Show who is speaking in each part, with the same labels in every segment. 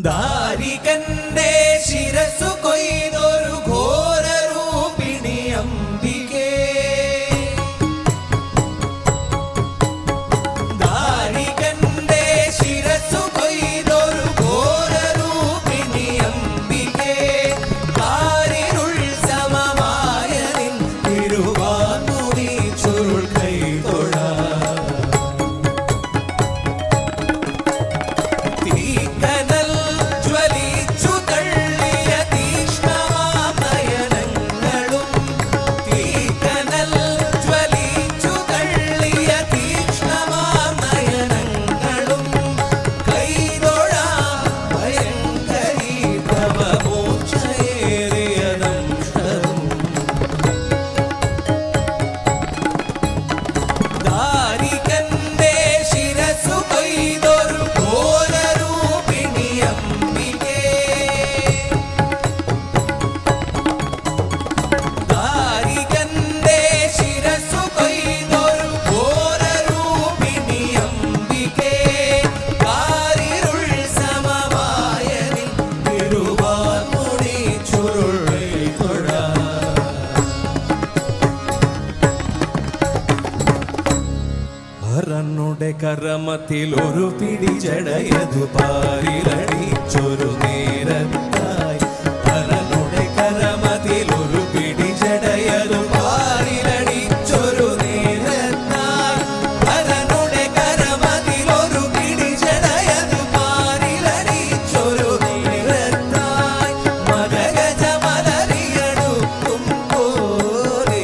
Speaker 1: ദാരികന്റെ ശിരസു കൊയ്തൊരു ഘോരരൂപിണി അംബികേ. ദാരികന്റെ ശിരസു കൊയ്തൊരു ഘോരരൂപിണി അംബികേ. കാരിരുൾ സമമായ നിൻ തിരുവാർമുടി ചുരുൾ കൈതൊഴ. ഹരനുടെ കരമത്തിൽ ഒരു പിടി ജടയതു പാരിലടിച്ചൊരു നേരത്തായി. ഹരനുടെ കരമത്തിൽ ഒരു പിടി ജടയതു പാരിലടിച്ചൊരു നേരത്തായി. ഹരനുടെ കരമത്തിൽ ഒരു പിടി ജടയതു പാരിലടിച്ചൊരു നേരത്തായി. മരഗജ മലരിയടുക്കും പോലെ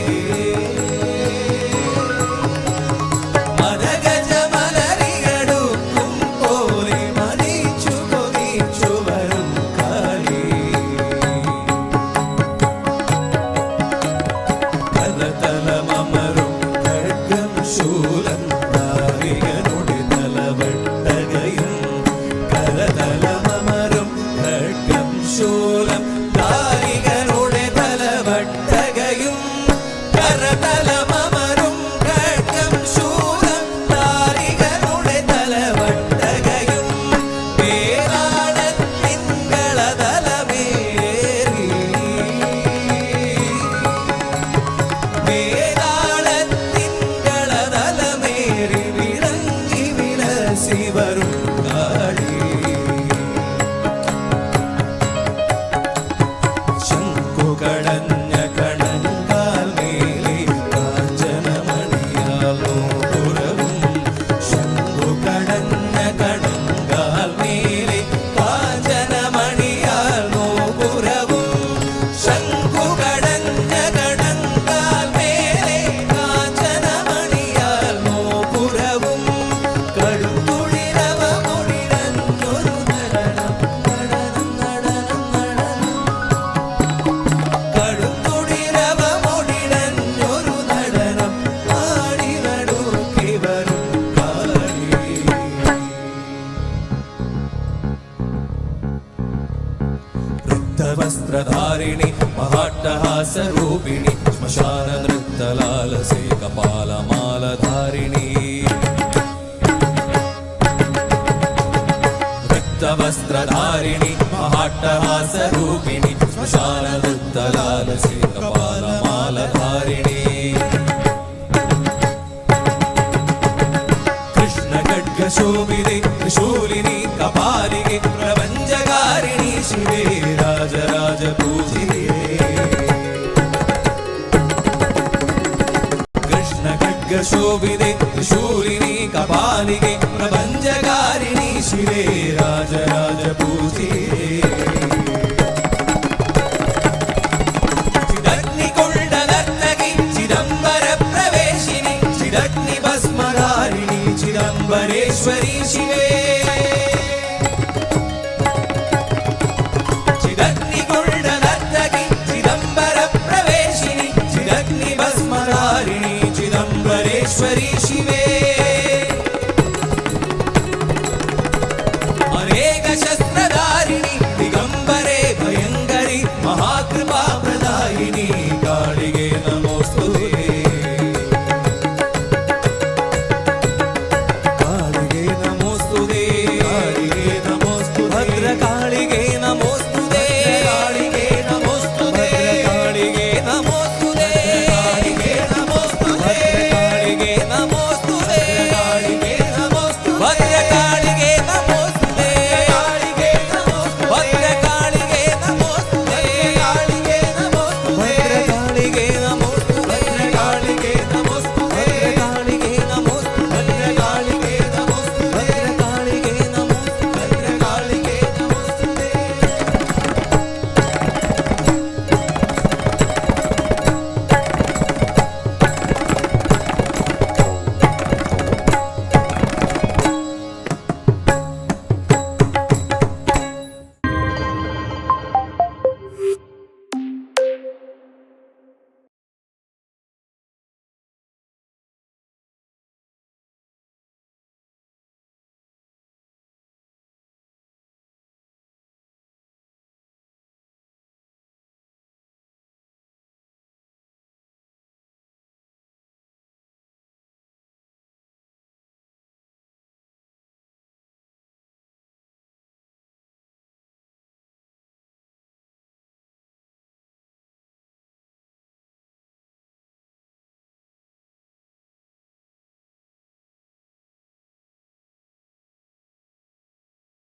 Speaker 1: വസ്ത്രധാരിണി മഹാട്ടഹാസരൂപിണി ശ്മശാന നൃത്തലാലസേ കപാലമാലധാരിണി. വസ്ത്രധാരിണി മഹാട്ടഹാസരൂപിണി ശ്മശാന നൃത്തലാലസേ കപാലമാലധാരിണി. കൃഷ്ണ ഖഡ്ഗശോഭിതേ ത്രിശൂലിനി കപാലികേ പ്രപഞ്ചകാരിണി ശിവേ രാജരാജ പൂജിതേ. കൃഷ്ണ ഖഡ്ഗശോഭിതേ ത്രിശൂലിനി കപാലികേ പ്രപഞ്ചകാരിണി ശിവേ രാജരാജ പൂജിതേ. ചിദഗ്നികുണ്ഡ നർത്തകി ചിദംബര പ്രവേശിനി ചിദഗ്നി ഭസ്മധാരിണി ചിദംബരേശ്വരി ശിവേ.